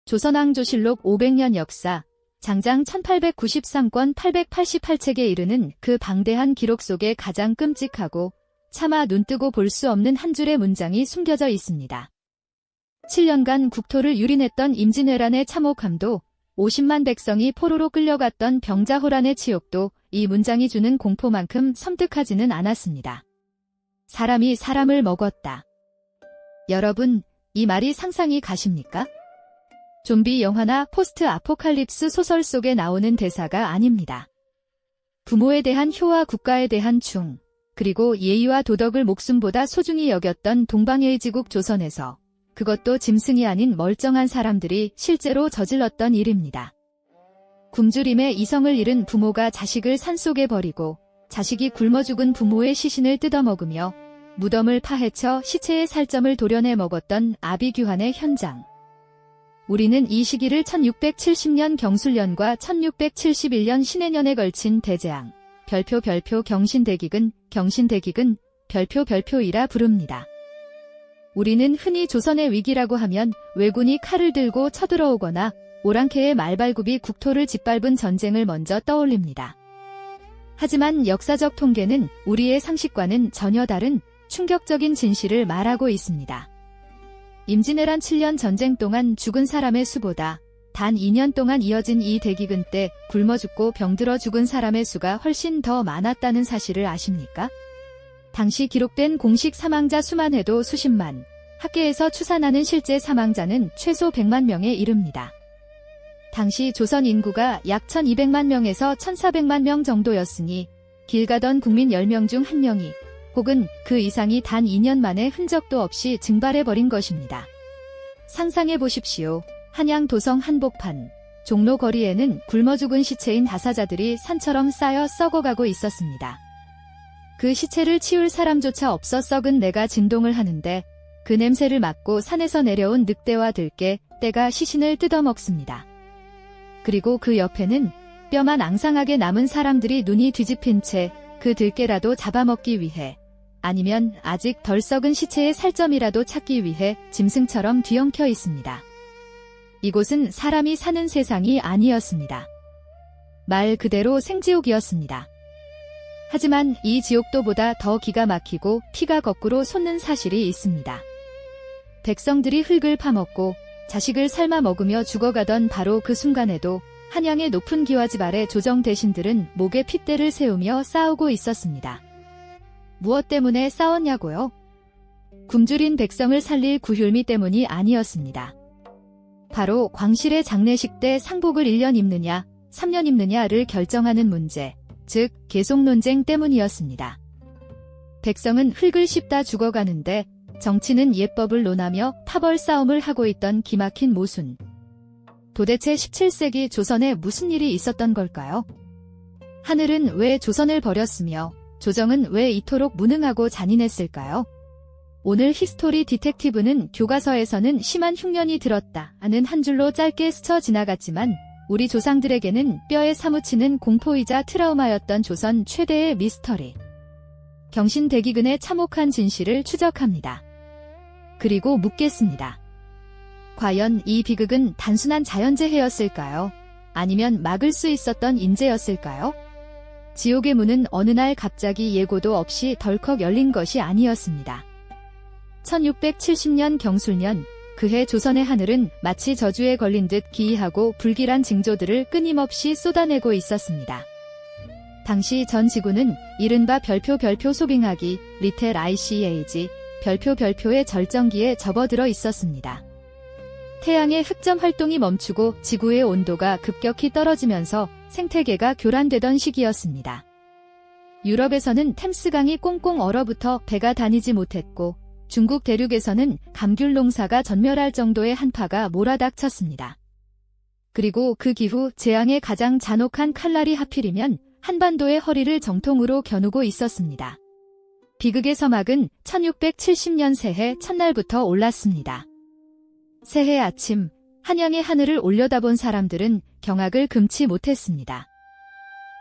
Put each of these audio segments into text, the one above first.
조선왕조실록 500년 역사, 장장 1893권 888책에 이르는 그 방대한 기록 속에 가장 끔찍하고 차마 눈뜨고 볼 수 없는 한 줄의 문장이 숨겨져 있습니다. 7년간 국토를 유린했던 임진왜란의 참혹함도 50만 백성이 포로로 끌려갔던 병자호란의 치욕도 이 문장이 주는 공포만큼 섬뜩하지는 않았습니다. 사람이 사람을 먹었다. 여러분, 이 말이 상상이 가십니까? 좀비 영화나 포스트 아포칼립스 소설 속에 나오는 대사가 아닙니다. 부모에 대한 효와 국가에 대한 충, 그리고 예의와 도덕을 목숨보다 소중히 여겼던 동방예의지국 조선에서 그것도 짐승이 아닌 멀쩡한 사람들이 실제로 저질렀던 일입니다. 굶주림에 이성을 잃은 부모가 자식을 산속에 버리고 자식이 굶어 죽은 부모의 시신을 뜯어먹으며 무덤을 파헤쳐 시체의 살점을 도려내 먹었던 아비규환의 현장. 우리는 이 시기를 1670년 경술년과 1671년 신해년에 걸친 대재앙, 별표 경신대기근, 별표이라 부릅니다. 우리는 흔히 조선의 위기라고 하면 왜군이 칼을 들고 쳐들어오거나 오랑캐의 말발굽이 국토를 짓밟은 전쟁을 먼저 떠올립니다. 하지만 역사적 통계는 우리의 상식과는 전혀 다른 충격적인 진실을 말하고 있습니다. 임진왜란 7년 전쟁 동안 죽은 사람의 수보다 단 2년 동안 이어진 이 대기근 때 굶어 죽고 병들어 죽은 사람의 수가 훨씬 더 많았다는 사실을 아십니까? 당시 기록된 공식 사망자 수만 해도 수십만, 학계에서 추산하는 실제 사망자는 최소 100만 명에 이릅니다. 당시 조선 인구가 약 1200만 명에서 1400만 명 정도였으니 길 가던 국민 10명 중 1명이 혹은 그 이상이 단 2년 만에 흔적도 없이 증발해버린 것입니다. 상상해 보십시오. 한양 도성 한복판, 종로 거리에는 굶어 죽은 시체인 다사자들이 산처럼 쌓여 썩어가고 있었습니다. 그 시체를 치울 사람조차 없어 썩은 내가 진동을 하는데 그 냄새를 맡고 산에서 내려온 늑대와 들깨, 떼가 시신을 뜯어먹습니다. 그리고 그 옆에는 뼈만 앙상하게 남은 사람들이 눈이 뒤집힌 채 그 들깨라도 잡아먹기 위해 아니면 아직 덜 썩은 시체의 살점이라도 찾기 위해 짐승처럼 뒤엉켜 있습니다. 이곳은 사람이 사는 세상이 아니었습니다. 말 그대로 생지옥이었습니다. 하지만 이 지옥도보다 더 기가 막히고 피가 거꾸로 솟는 사실이 있습니다. 백성들이 흙을 파먹고 자식을 삶아 먹으며 죽어가던 바로 그 순간에도 한양의 높은 기와집 아래 조정 대신들은 목에 핏대를 세우며 싸우고 있었습니다. 무엇 때문에 싸웠냐고요? 굶주린 백성을 살릴 구휼미 때문이 아니었습니다. 바로 광실의 장례식 때 상복을 1년 입느냐, 3년 입느냐를 결정하는 문제, 즉 계속 논쟁 때문이었습니다. 백성은 흙을 씹다 죽어가는데 정치는 예법을 논하며 파벌 싸움을 하고 있던 기막힌 모순. 도대체 17세기 조선에 무슨 일이 있었던 걸까요? 하늘은 왜 조선을 버렸으며 조정은 왜 이토록 무능하고 잔인했을까요? 오늘 히스토리 디텍티브는 교과서에서는 심한 흉년이 들었다 하는 한 줄로 짧게 스쳐 지나갔지만 우리 조상들에게는 뼈에 사무치는 공포이자 트라우마였던 조선 최대의 미스터리. 경신대기근의 참혹한 진실을 추적합니다. 그리고 묻겠습니다. 과연 이 비극은 단순한 자연재해였을까요? 아니면 막을 수 있었던 인재였을까요? 지옥의 문은 어느 날 갑자기 예고도 없이 덜컥 열린 것이 아니었습니다. 1670년 경술년, 그해 조선의 하늘은 마치 저주에 걸린 듯 기이하고 불길한 징조들을 끊임없이 쏟아내고 있었습니다. 당시 전 지구는 이른바 별표 소빙하기, 리텔 ICAG, 별표의 절정기에 접어들어 있었습니다. 태양의 흑점 활동이 멈추고 지구의 온도가 급격히 떨어지면서 생태계가 교란되던 시기였습니다. 유럽에서는 템스강이 꽁꽁 얼어붙어 배가 다니지 못했고 중국 대륙에서는 감귤 농사가 전멸할 정도의 한파가 몰아닥쳤습니다. 그리고 그 기후 재앙의 가장 잔혹한 칼날이 하필이면 한반도의 허리를 정통으로 겨누고 있었습니다. 비극의 서막은 1670년 새해 첫날부터 올랐습니다. 새해 아침, 한양의 하늘을 올려다본 사람들은 경악을 금치 못했습니다.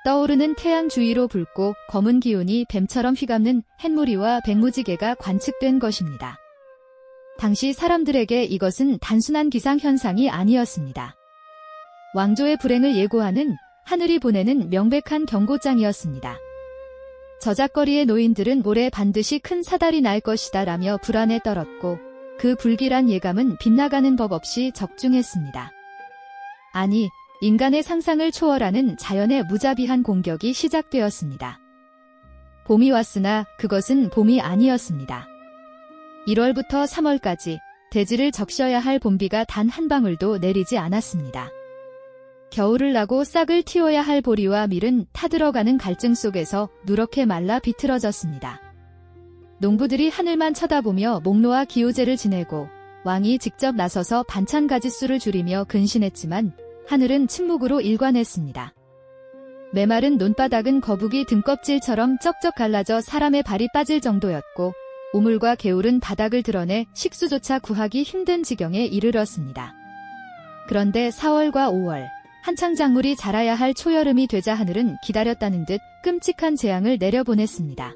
떠오르는 태양 주위로 붉고 검은 기운이 뱀처럼 휘감는 햇무리와 백무지개가 관측된 것입니다. 당시 사람들에게 이것은 단순한 기상현상이 아니었습니다. 왕조의 불행을 예고하는 하늘이 보내는 명백한 경고장이었습니다. 저작거리의 노인들은 올해 반드시 큰 사달이 날 것이다 라며 불안에 떨었고 그 불길한 예감은 빗나가는 법 없이 적중했습니다. 아니, 인간의 상상을 초월하는 자연의 무자비한 공격이 시작되었습니다. 봄이 왔으나 그것은 봄이 아니었습니다. 1월부터 3월까지 대지를 적셔야 할 봄비가 단 한 방울도 내리지 않았습니다. 겨울을 나고 싹을 틔워야 할 보리와 밀은 타들어가는 갈증 속에서 누렇게 말라 비틀어졌습니다. 농부들이 하늘만 쳐다보며 목놓아 기우제를 지내고 왕이 직접 나서서 반찬 가짓수를 줄이며 근신했지만 하늘은 침묵으로 일관했습니다. 메마른 논바닥은 거북이 등껍질처럼 쩍쩍 갈라져 사람의 발이 빠질 정도였고 우물과 개울은 바닥을 드러내 식수조차 구하기 힘든 지경에 이르렀습니다. 그런데 4월과 5월, 한창 작물이 자라야 할 초여름이 되자 하늘은 기다렸다는 듯 끔찍한 재앙을 내려보냈습니다.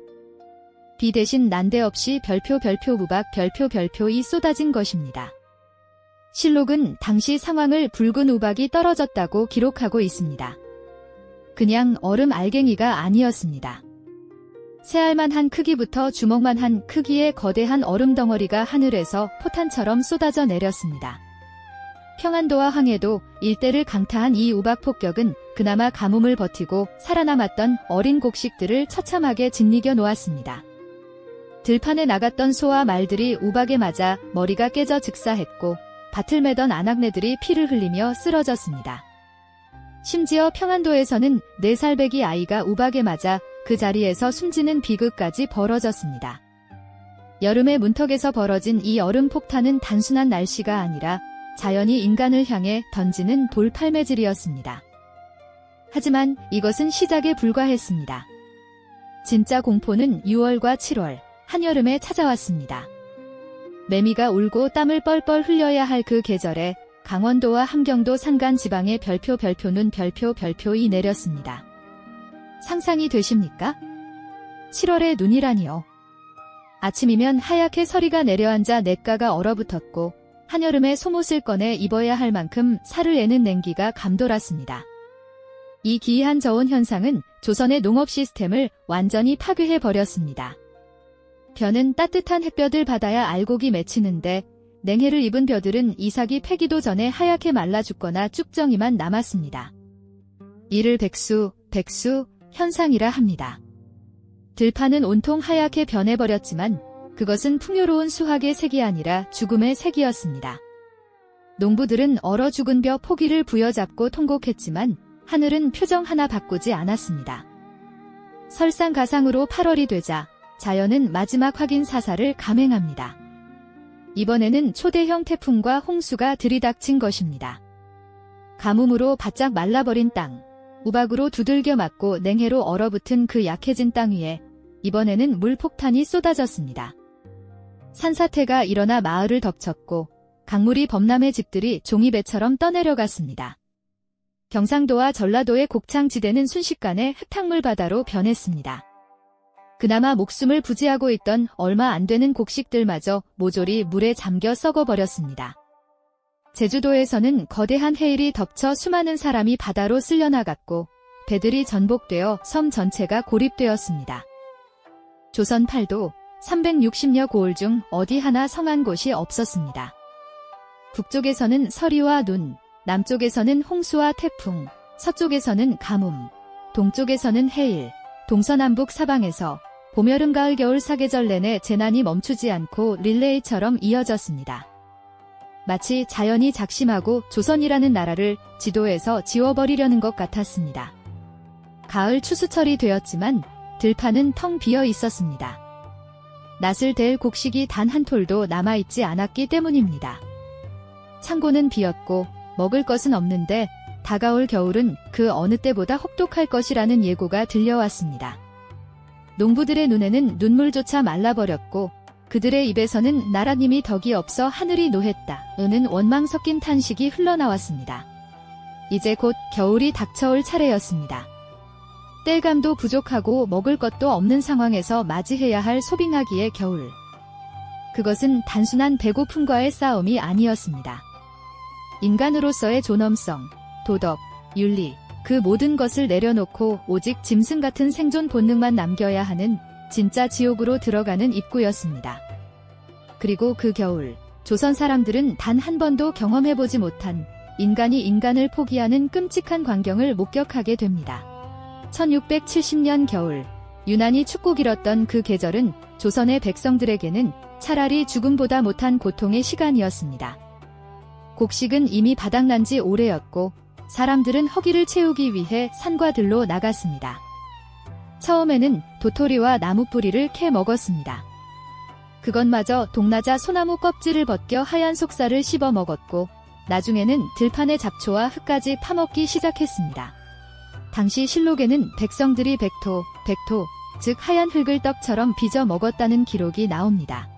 비 대신 난데없이 별표 우박 별표이 쏟아진 것입니다. 실록은 당시 상황을 붉은 우박이 떨어졌다고 기록하고 있습니다. 그냥 얼음 알갱이가 아니었습니다. 새알만한 크기부터 주먹만한 크기의 거대한 얼음 덩어리가 하늘에서 포탄처럼 쏟아져 내렸습니다. 평안도와 황해도 일대를 강타한 이 우박 폭격은 그나마 가뭄을 버티고 살아남았던 어린 곡식들을 처참하게 짓이겨 놓았습니다. 들판에 나갔던 소와 말들이 우박에 맞아 머리가 깨져 즉사했고 밭을 매던 아낙네들이 피를 흘리며 쓰러졌습니다. 심지어 평안도에서는 4살 배기 아이가 우박에 맞아 그 자리에서 숨지는 비극까지 벌어졌습니다. 여름의 문턱에서 벌어진 이 얼음 폭탄은 단순한 날씨가 아니라 자연이 인간을 향해 던지는 돌팔매질이었습니다. 하지만 이것은 시작에 불과했습니다. 진짜 공포는 6월과 7월, 한여름에 찾아왔습니다. 매미가 울고 땀을 뻘뻘 흘려야 할 그 계절에 강원도와 함경도 산간 지방에 별표는 별표이 내렸습니다. 상상이 되십니까? 7월의 눈이라니요. 아침이면 하얗게 서리가 내려앉아 냇가가 얼어붙었고 한여름에 속옷을 꺼내 입어야 할 만큼 살을 내는 냉기가 감돌았습니다. 이 기이한 저온 현상은 조선의 농업 시스템을 완전히 파괴해버렸습니다. 벼는 따뜻한 햇볕을 받아야 알곡이 맺히는데 냉해를 입은 벼들은 이삭이 패기도 전에 하얗게 말라 죽거나 쭉정이만 남았습니다. 이를 백수 현상이라 합니다. 들판은 온통 하얗게 변해버렸지만 그것은 풍요로운 수확의 색이 아니라 죽음의 색이었습니다. 농부들은 얼어 죽은 벼 포기를 부여잡고 통곡했지만 하늘은 표정 하나 바꾸지 않았습니다. 설상가상으로 8월이 되자 자연은 마지막 확인 사살을 감행합니다. 이번에는 초대형 태풍과 홍수가 들이닥친 것입니다. 가뭄으로 바짝 말라버린 땅, 우박으로 두들겨 맞고 냉해로 얼어붙은 그 약해진 땅 위에 이번에는 물폭탄이 쏟아졌습니다. 산사태가 일어나 마을을 덮쳤고 강물이 범람해 집들이 종이배처럼 떠내려갔습니다. 경상도와 전라도의 곡창지대는 순식간에 흙탕물 바다로 변했습니다. 그나마 목숨을 부지하고 있던 얼마 안 되는 곡식들마저 모조리 물에 잠겨 썩어버렸습니다. 제주도에서는 거대한 해일이 덮쳐 수많은 사람이 바다로 쓸려나갔고 배들이 전복되어 섬 전체가 고립되었습니다. 조선 팔도 360여 고을 중 어디 하나 성한 곳이 없었습니다. 북쪽에서는 서리와 눈, 남쪽에서는 홍수와 태풍, 서쪽에서는 가뭄, 동쪽에서는 해일, 동서남북 사방에서 봄, 여름, 가을, 겨울 사계절 내내 재난이 멈추지 않고 릴레이처럼 이어졌습니다. 마치 자연이 작심하고 조선이라는 나라를 지도에서 지워버리려는 것 같았습니다. 가을 추수철이 되었지만 들판은 텅 비어 있었습니다. 낫을 댈 곡식이 단 한 톨도 남아있지 않았기 때문입니다. 창고는 비었고 먹을 것은 없는데 다가올 겨울은 그 어느 때보다 혹독할 것이라는 예고가 들려왔습니다. 농부들의 눈에는 눈물조차 말라버렸고 그들의 입에서는 나라님이 덕이 없어 하늘이 노했다 는 원망 섞인 탄식이 흘러나왔습니다. 이제 곧 겨울이 닥쳐올 차례였습니다. 땔감도 부족하고 먹을 것도 없는 상황에서 맞이해야 할 소빙하기의 겨울. 그것은 단순한 배고픔과의 싸움이 아니었습니다. 인간으로서의 존엄성, 도덕, 윤리, 그 모든 것을 내려놓고 오직 짐승 같은 생존 본능만 남겨야 하는 진짜 지옥으로 들어가는 입구였습니다. 그리고 그 겨울, 조선 사람들은 단 한 번도 경험해보지 못한 인간이 인간을 포기하는 끔찍한 광경을 목격하게 됩니다. 1670년 겨울, 유난히 춥고 길었던 그 계절은 조선의 백성들에게는 차라리 죽음보다 못한 고통의 시간이었습니다. 곡식은 이미 바닥난 지 오래였고 사람들은 허기를 채우기 위해 산과 들로 나갔습니다. 처음에는 도토리와 나무뿌리를 캐 먹었습니다. 그것마저 동나자 소나무 껍질을 벗겨 하얀 속살을 씹어 먹었고 나중에는 들판의 잡초와 흙까지 파먹기 시작했습니다. 당시 실록에는 백성들이 백토, 즉 하얀 흙을 떡처럼 빚어 먹었다는 기록이 나옵니다.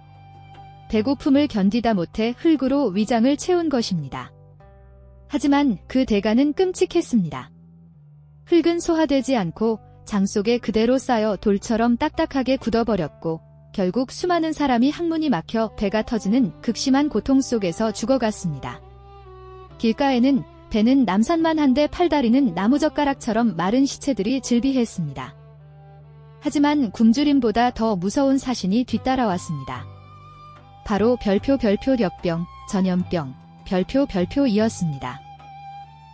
배고픔을 견디다 못해 흙으로 위장을 채운 것입니다. 하지만 그 대가는 끔찍했습니다. 흙은 소화되지 않고 장 속에 그대로 쌓여 돌처럼 딱딱하게 굳어버렸고 결국 수많은 사람이 항문이 막혀 배가 터지는 극심한 고통 속에서 죽어갔습니다. 길가에는 배는 남산만 한데 팔다리는 나무젓가락처럼 마른 시체들이 즐비했습니다. 하지만 굶주림보다 더 무서운 사신이 뒤따라왔습니다. 바로 별표벽병, 전염병, 별표이었습니다.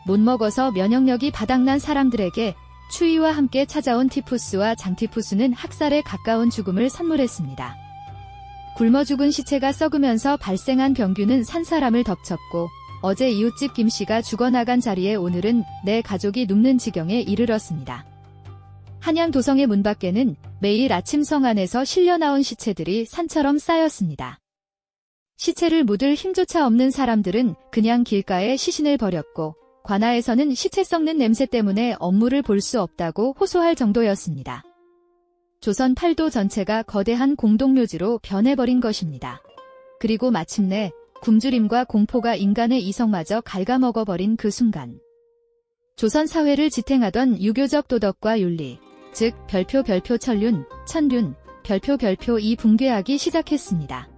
못 먹어서 면역력이 바닥난 사람들에게 추위와 함께 찾아온 티푸스와 장티푸스는 학살에 가까운 죽음을 선물했습니다. 굶어 죽은 시체가 썩으면서 발생한 병균은 산 사람을 덮쳤고 어제 이웃집 김씨가 죽어나간 자리에 오늘은 내 가족이 눕는 지경에 이르렀습니다. 한양 도성의 문 밖에는 매일 아침 성 안에서 실려 나온 시체들이 산처럼 쌓였습니다. 시체를 묻을 힘조차 없는 사람들은 그냥 길가에 시신을 버렸고 관아에서는 시체 썩는 냄새 때문에 업무를 볼 수 없다고 호소할 정도였습니다. 조선 팔도 전체가 거대한 공동묘지로 변해버린 것입니다. 그리고 마침내 굶주림과 공포가 인간의 이성마저 갉아먹어버린 그 순간 조선 사회를 지탱하던 유교적 도덕과 윤리, 즉 별표 천륜, 별표이 붕괴하기 시작했습니다.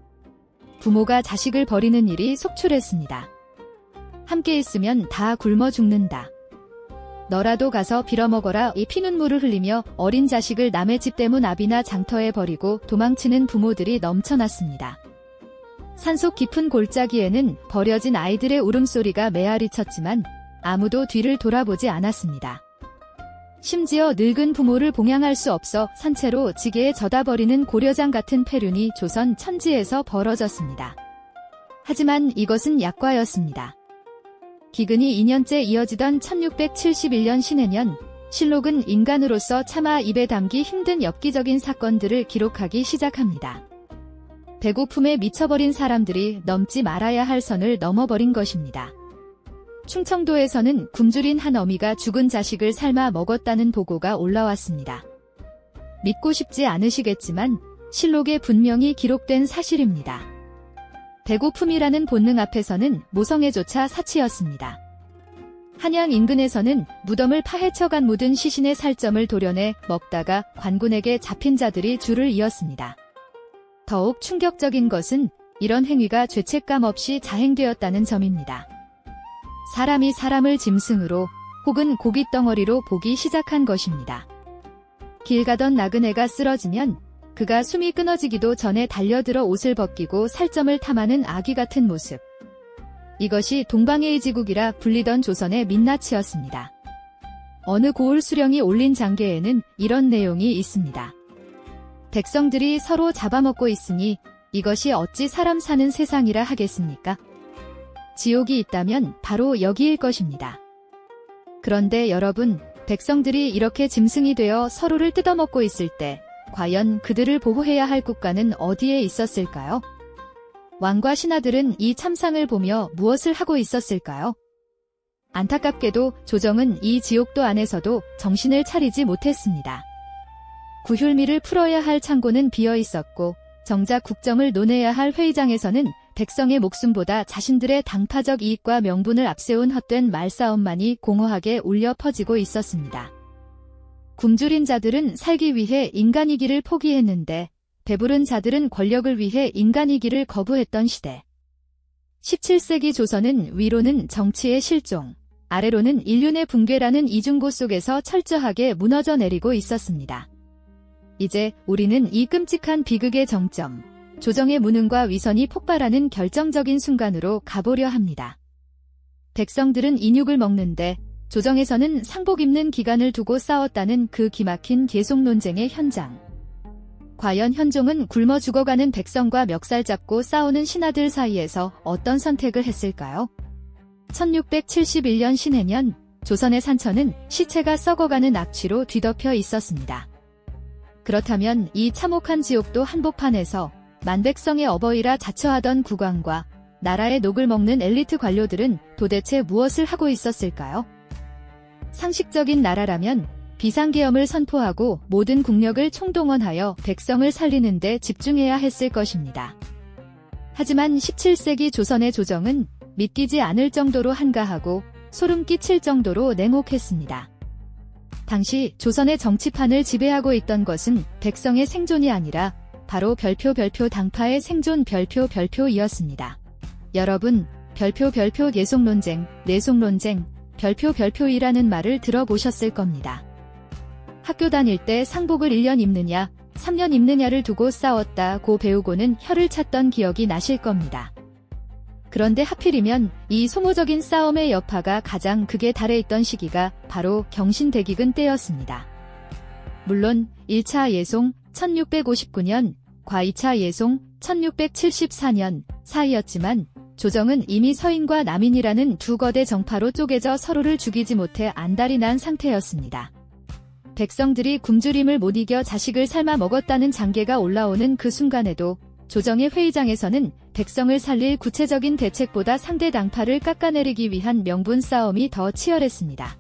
부모가 자식을 버리는 일이 속출했습니다. 함께 있으면 다 굶어 죽는다. 너라도 가서 빌어먹어라. 이 피눈물을 흘리며 어린 자식을 남의 집 대문 앞이나 장터에 버리고 도망치는 부모들이 넘쳐났습니다. 산속 깊은 골짜기에는 버려진 아이들의 울음소리가 메아리 쳤지만 아무도 뒤를 돌아보지 않았습니다. 심지어 늙은 부모를 봉양할 수 없어 산채로 지게에 져다버리는 고려장 같은 폐륜이 조선 천지에서 벌어졌습니다. 하지만 이것은 약과였습니다. 기근이 2년째 이어지던 1671년 신해년, 실록은 인간으로서 차마 입에 담기 힘든 엽기적인 사건들을 기록하기 시작합니다. 배고픔에 미쳐버린 사람들이 넘지 말아야 할 선을 넘어버린 것입니다. 충청도에서는 굶주린 한 어미가 죽은 자식을 삶아 먹었다는 보고가 올라왔습니다. 믿고 싶지 않으시겠지만 실록에 분명히 기록된 사실입니다. 배고픔이라는 본능 앞에서는 모성애조차 사치였습니다. 한양 인근에서는 무덤을 파헤쳐간 묻은 시신의 살점을 도려내 먹다가 관군에게 잡힌 자들이 줄을 이었습니다. 더욱 충격적인 것은 이런 행위가 죄책감 없이 자행되었다는 점입니다. 사람이 사람을 짐승으로 혹은 고깃덩어리로 보기 시작한 것입니다. 길 가던 나그네가 쓰러지면 그가 숨이 끊어지기도 전에 달려들어 옷을 벗기고 살점을 탐하는 아기 같은 모습. 이것이 동방의 지국이라 불리던 조선의 민낯이었습니다. 어느 고을 수령이 올린 장계에는 이런 내용이 있습니다. 백성들이 서로 잡아먹고 있으니 이것이 어찌 사람 사는 세상이라 하겠습니까? 지옥이 있다면 바로 여기일 것입니다. 그런데 여러분, 백성들이 이렇게 짐승이 되어 서로를 뜯어먹고 있을 때 과연 그들을 보호해야 할 국가는 어디에 있었을까요? 왕과 신하들은 이 참상을 보며 무엇을 하고 있었을까요? 안타깝게도 조정은 이 지옥도 안에서도 정신을 차리지 못했습니다. 구휼미를 풀어야 할 창고는 비어 있었고 정작 국정을 논해야 할 회의장에서는 백성의 목숨보다 자신들의 당파적 이익과 명분을 앞세운 헛된 말싸움만이 공허하게 울려 퍼지고 있었습니다. 굶주린 자들은 살기 위해 인간이기를 포기했는데 배부른 자들은 권력을 위해 인간이기를 거부했던 시대. 17세기 조선은 위로는 정치의 실종, 아래로는 인륜의 붕괴라는 이중고 속에서 철저하게 무너져 내리고 있었습니다. 이제 우리는 이 끔찍한 비극의 정점, 조정의 무능과 위선이 폭발하는 결정적인 순간으로 가보려 합니다. 백성들은 인육을 먹는데 조정에서는 상복 입는 기간을 두고 싸웠다는 그 기막힌 계속 논쟁의 현장. 과연 현종은 굶어 죽어가는 백성과 멱살 잡고 싸우는 신하들 사이에서 어떤 선택을 했을까요? 1671년 신해년, 조선의 산천은 시체가 썩어가는 악취로 뒤덮여 있었습니다. 그렇다면 이 참혹한 지옥도 한복판에서 만백성의 어버이라 자처하던 국왕과 나라의 녹을 먹는 엘리트 관료들은 도대체 무엇을 하고 있었을까요? 상식적인 나라라면 비상계엄을 선포하고 모든 국력을 총동원하여 백성을 살리는 데 집중해야 했을 것입니다. 하지만 17세기 조선의 조정은 믿기지 않을 정도로 한가하고 소름 끼칠 정도로 냉혹했습니다. 당시 조선의 정치판을 지배하고 있던 것은 백성의 생존이 아니라 바로 별표 당파의 생존 별표이었습니다. 여러분, 별표 예속논쟁, 내속논쟁, 별표이라는 말을 들어보셨을 겁니다. 학교 다닐 때 상복을 1년 입느냐, 3년 입느냐를 두고 싸웠다고 배우고는 혀를 찼던 기억이 나실 겁니다. 그런데 하필이면 이 소모적인 싸움의 여파가 가장 극에 달해 있던 시기가 바로 경신대기근 때였습니다. 물론 1차 예송 1659년, 과 2차 예송 1674년 사이였지만 조정은 이미 서인과 남인이라는 두 거대 정파로 쪼개져 서로를 죽이지 못해 안달이 난 상태였습니다. 백성들이 굶주림을 못 이겨 자식을 삶아 먹었다는 장계가 올라오는 그 순간에도 조정의 회의장에서는 백성을 살릴 구체적인 대책보다 상대 당파를 깎아내리기 위한 명분 싸움이 더 치열했습니다.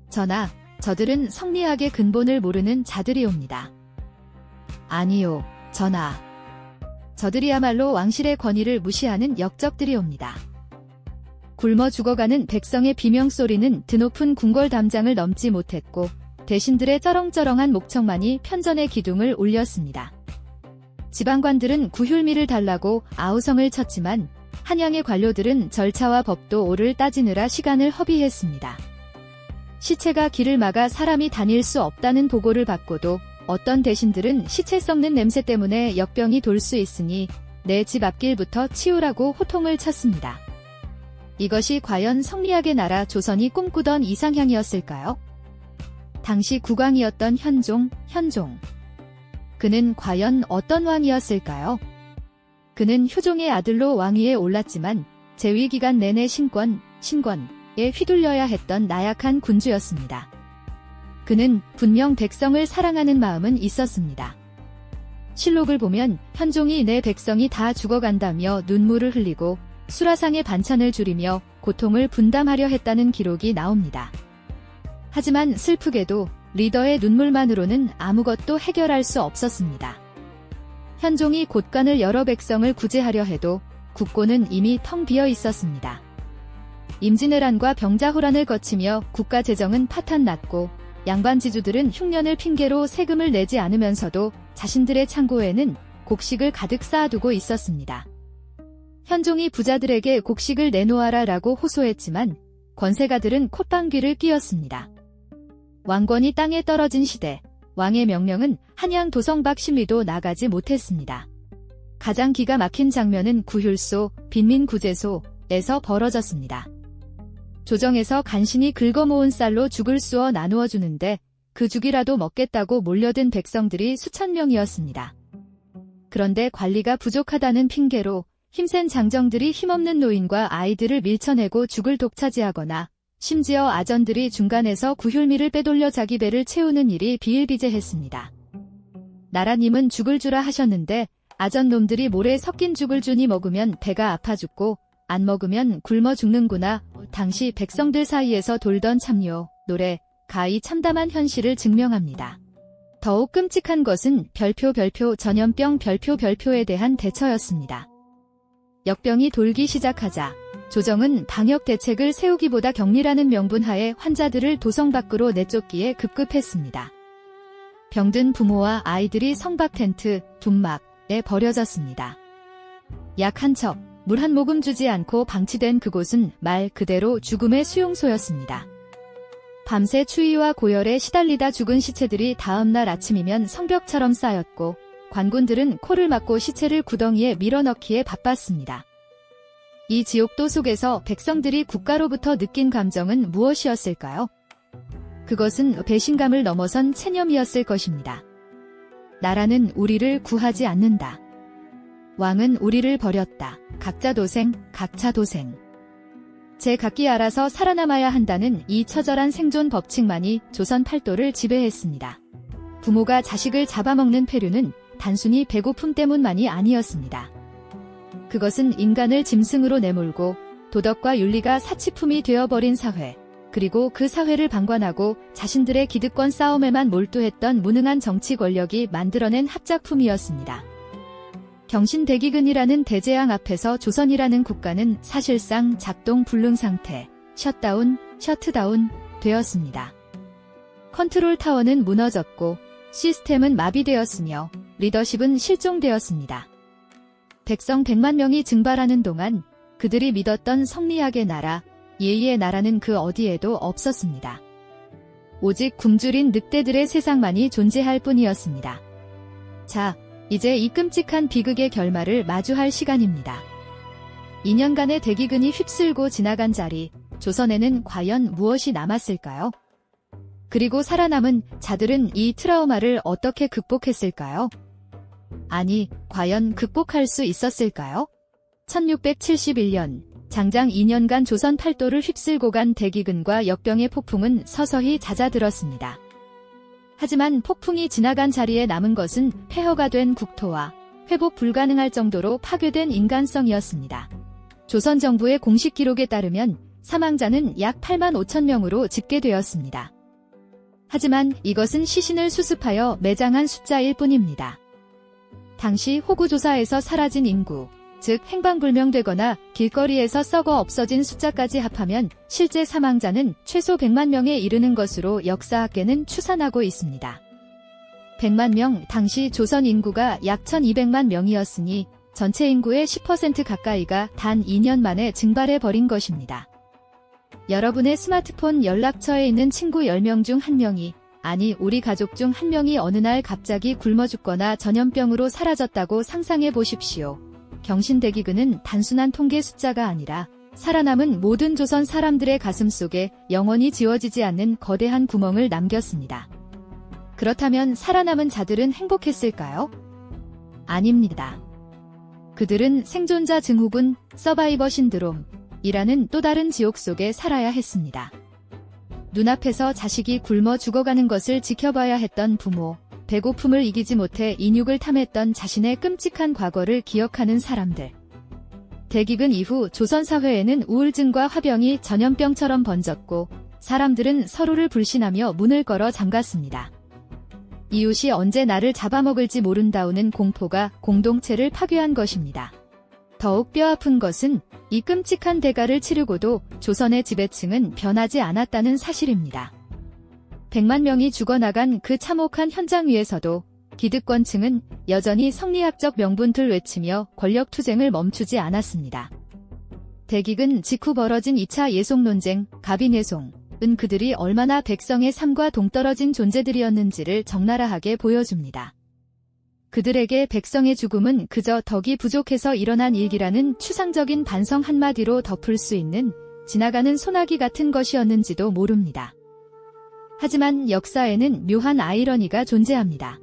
전하, 저들은 성리학의 근본을 모르는 자들이옵니다. 아니요, 전하. 저들이야말로 왕실의 권위를 무시하는 역적들이옵니다. 굶어 죽어가는 백성의 비명소리는 드높은 궁궐 담장을 넘지 못했고 대신들의 쩌렁쩌렁한 목청만이 편전의 기둥을 울렸습니다. 지방관들은 구휼미를 달라고 아우성을 쳤지만 한양의 관료들은 절차와 법도 오를 따지느라 시간을 허비했습니다. 시체가 길을 막아 사람이 다닐 수 없다는 보고를 받고도 어떤 대신들은 시체 썩는 냄새 때문에 역병이 돌 수 있으니 내 집 앞길부터 치우라고 호통을 쳤습니다. 이것이 과연 성리학의 나라 조선이 꿈꾸던 이상향이었을까요? 당시 국왕이었던 현종. 그는 과연 어떤 왕이었을까요? 그는 효종의 아들로 왕위에 올랐지만 재위기간 내내 신권에 휘둘려야 했던 나약한 군주였습니다. 그는 분명 백성을 사랑하는 마음은 있었습니다. 실록을 보면 현종이 내 백성이 다 죽어간다며 눈물을 흘리고 수라상의 반찬을 줄이며 고통을 분담하려 했다는 기록이 나옵니다. 하지만 슬프게도 리더의 눈물만으로는 아무것도 해결할 수 없었습니다. 현종이 곳간을 열어 백성을 구제하려 해도 국고는 이미 텅 비어 있었습니다. 임진왜란과 병자호란을 거치며 국가 재정은 파탄났고 양반지주들은 흉년을 핑계로 세금을 내지 않으면서도 자신들의 창고에는 곡식을 가득 쌓아두고 있었습니다. 현종이 부자들에게 곡식을 내놓아라 라고 호소했지만 권세가들은 콧방귀를 뀌었습니다. 왕권이 땅에 떨어진 시대, 왕의 명령은 한양 도성 밖 심리도 나가지 못했습니다. 가장 기가 막힌 장면은 구휼소, 빈민구제소에서 벌어졌습니다. 조정에서 간신히 긁어모은 쌀로 죽을 쑤어 나누어 주는데 그 죽이라도 먹겠다고 몰려든 백성들이 수천 명이었습니다. 그런데 관리가 부족하다는 핑계로 힘센 장정들이 힘없는 노인과 아이들을 밀쳐내고 죽을 독차지하거나 심지어 아전들이 중간에서 구휼미를 빼돌려 자기 배를 채우는 일이 비일비재했습니다. 나라님은 죽을 주라 하셨는데 아전놈들이 모래 섞인 죽을 주니 먹으면 배가 아파 죽고 안 먹으면 굶어 죽는구나. 당시 백성들 사이에서 돌던 참요, 노래, 가히 참담한 현실을 증명합니다. 더욱 끔찍한 것은 별표 전염병 별표에 대한 대처였습니다. 역병이 돌기 시작하자 조정은 방역 대책을 세우기보다 격리라는 명분하에 환자들을 도성 밖으로 내쫓기에 급급했습니다. 병든 부모와 아이들이 성박 텐트, 둔막에 버려졌습니다. 약 한 척, 물 한 모금 주지 않고 방치된 그곳은 말 그대로 죽음의 수용소였습니다. 밤새 추위와 고열에 시달리다 죽은 시체들이 다음날 아침이면 성벽처럼 쌓였고 관군들은 코를 막고 시체를 구덩이에 밀어넣기에 바빴습니다. 이 지옥도 속에서 백성들이 국가로부터 느낀 감정은 무엇이었을까요? 그것은 배신감을 넘어선 체념이었을 것입니다. 나라는 우리를 구하지 않는다. 왕은 우리를 버렸다. 각자 도생, 각자 도생. 제 각기 알아서 살아남아야 한다는 이 처절한 생존 법칙만이 조선 팔도를 지배했습니다. 부모가 자식을 잡아먹는 폐류는 단순히 배고픔 때문만이 아니었습니다. 그것은 인간을 짐승으로 내몰고 도덕과 윤리가 사치품이 되어버린 사회, 그리고 그 사회를 방관하고 자신들의 기득권 싸움에만 몰두했던 무능한 정치 권력이 만들어낸 합작품이었습니다. 경신대기근이라는 대재앙 앞에서 조선이라는 국가는 사실상 작동 불능 상태, 셔트다운 되었습니다. 컨트롤 타워는 무너졌고 시스템은 마비되었으며 리더십은 실종되었습니다. 백성 100만 명이 증발하는 동안 그들이 믿었던 성리학의 나라, 예의의 나라는 그 어디에도 없었습니다. 오직 굶주린 늑대들의 세상만이 존재할 뿐이었습니다. 자, 이제 이 끔찍한 비극의 결말을 마주할 시간입니다. 2년간의 대기근이 휩쓸고 지나간 자리, 조선에는 과연 무엇이 남았을까요? 그리고 살아남은 자들은 이 트라우마를 어떻게 극복했을까요? 아니, 과연 극복할 수 있었을까요? 1671년, 장장 2년간 조선 팔도를 휩쓸고 간 대기근과 역병의 폭풍은 서서히 잦아들었습니다. 하지만 폭풍이 지나간 자리에 남은 것은 폐허가 된 국토와 회복 불가능할 정도로 파괴된 인간성이었습니다. 조선 정부의 공식 기록에 따르면 사망자는 약 8만 5천 명으로 집계되었습니다. 하지만 이것은 시신을 수습하여 매장한 숫자일 뿐입니다. 당시 호구조사에서 사라진 인구, 즉 행방불명되거나 길거리에서 썩어 없어진 숫자까지 합하면 실제 사망자는 최소 100만 명에 이르는 것으로 역사학계는 추산하고 있습니다. 100만 명, 당시 조선 인구가 약 1200만 명이었으니 전체 인구의 10% 가까이가 단 2년 만에 증발해버린 것입니다. 여러분의 스마트폰 연락처에 있는 친구 10명 중 1명이, 아니 우리 가족 중 1명이 어느 날 갑자기 굶어 죽거나 전염병으로 사라졌다고 상상해 보십시오. 경신대기근은 단순한 통계 숫자가 아니라 살아남은 모든 조선 사람들의 가슴 속에 영원히 지워지지 않는 거대한 구멍을 남겼습니다. 그렇다면 살아남은 자들은 행복했을까요? 아닙니다. 그들은 생존자 증후군, 서바이버 신드롬이라는 또 다른 지옥 속에 살아야 했습니다. 눈앞에서 자식이 굶어 죽어가는 것을 지켜봐야 했던 부모, 배고픔을 이기지 못해 인육을 탐했던 자신의 끔찍한 과거를 기억하는 사람들. 대기근 이후 조선 사회에는 우울증과 화병이 전염병처럼 번졌고 사람들은 서로를 불신하며 문을 걸어 잠갔습니다. 이웃이 언제 나를 잡아먹을지 모른다우는 공포가 공동체를 파괴한 것입니다. 더욱 뼈아픈 것은 이 끔찍한 대가를 치르고도 조선의 지배층은 변하지 않았다는 사실입니다. 100만 명이 죽어나간 그 참혹한 현장 위에서도 기득권층은 여전히 성리학적 명분들 외치며 권력투쟁을 멈추지 않았습니다. 대기근 직후 벌어진 2차 예송 논쟁, 갑인예송은 그들이 얼마나 백성의 삶과 동떨어진 존재들이었는지를 적나라하게 보여줍니다. 그들에게 백성의 죽음은 그저 덕이 부족해서 일어난 일기라는 추상적인 반성 한마디로 덮을 수 있는 지나가는 소나기 같은 것이었는지도 모릅니다. 하지만 역사에는 묘한 아이러니가 존재합니다.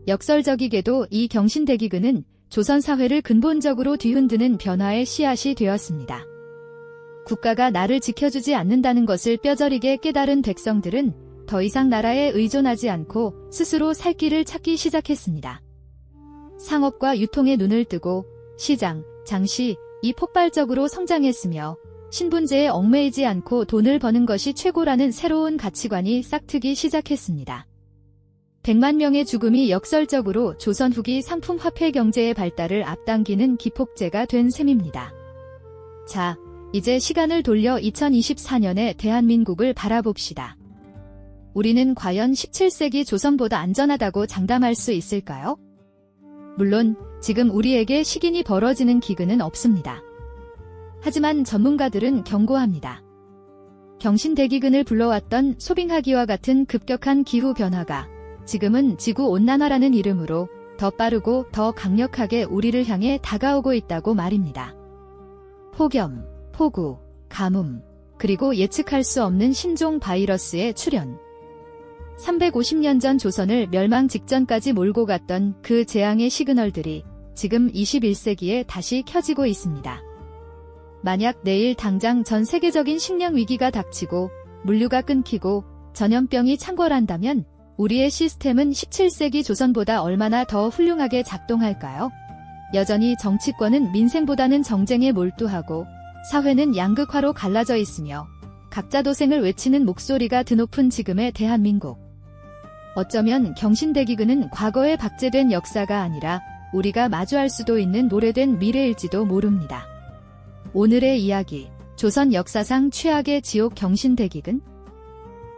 역설적이게도 이 경신대기근은 조선 사회를 근본적으로 뒤흔드는 변화의 씨앗이 되었습니다. 국가가 나를 지켜주지 않는다는 것을 뼈저리게 깨달은 백성들은 더 이상 나라에 의존하지 않고 스스로 살 길을 찾기 시작했습니다. 상업과 유통에 눈을 뜨고 시장, 장시, 이 폭발적으로 성장했으며 신분제에 얽매이지 않고 돈을 버는 것이 최고라는 새로운 가치관이 싹트기 시작했습니다. 100만 명의 죽음이 역설적으로 조선 후기 상품 화폐 경제의 발달을 앞당기는 기폭제가 된 셈입니다. 자, 이제 시간을 돌려 2024년의 대한민국을 바라봅시다. 우리는 과연 17세기 조선보다 안전하다고 장담할 수 있을까요? 물론 지금 우리에게 시긴이 벌어지는 기근은 없습니다. 하지만 전문가들은 경고합니다. 경신대기근을 불러왔던 소빙하기와 같은 급격한 기후 변화가 지금은 지구온난화라는 이름으로 더 빠르고 더 강력하게 우리를 향해 다가오고 있다고 말입니다. 폭염, 폭우, 가뭄, 그리고 예측할 수 없는 신종 바이러스의 출현. 350년 전 조선을 멸망 직전까지 몰고 갔던 그 재앙의 시그널들이 지금 21세기에 다시 켜지고 있습니다. 만약 내일 당장 전 세계적인 식량 위기가 닥치고 물류가 끊기고 전염병이 창궐한다면 우리의 시스템은 17세기 조선보다 얼마나 더 훌륭하게 작동할까요? 여전히 정치권은 민생보다는 정쟁에 몰두하고 사회는 양극화로 갈라져 있으며 각자 도생을 외치는 목소리가 드높은 지금의 대한민국. 어쩌면 경신대기근은 과거에 박제된 역사가 아니라 우리가 마주할 수도 있는 오래된 미래일지도 모릅니다. 오늘의 이야기, 조선 역사상 최악의 지옥 경신대기근?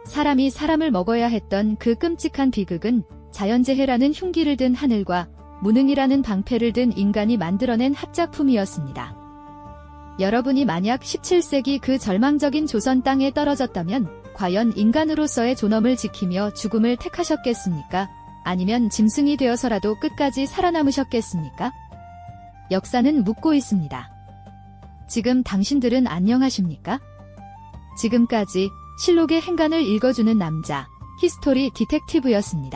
사람이 사람을 먹어야 했던 그 끔찍한 비극은 자연재해라는 흉기를 든 하늘과 무능이라는 방패를 든 인간이 만들어낸 합작품이었습니다. 여러분이 만약 17세기 그 절망적인 조선 땅에 떨어졌다면 과연 인간으로서의 존엄을 지키며 죽음을 택하셨겠습니까? 아니면 짐승이 되어서라도 끝까지 살아남으셨겠습니까? 역사는 묻고 있습니다. 지금 당신들은 안녕하십니까? 지금까지 실록의 행간을 읽어주는 남자, 히스토리 디텍티브였습니다.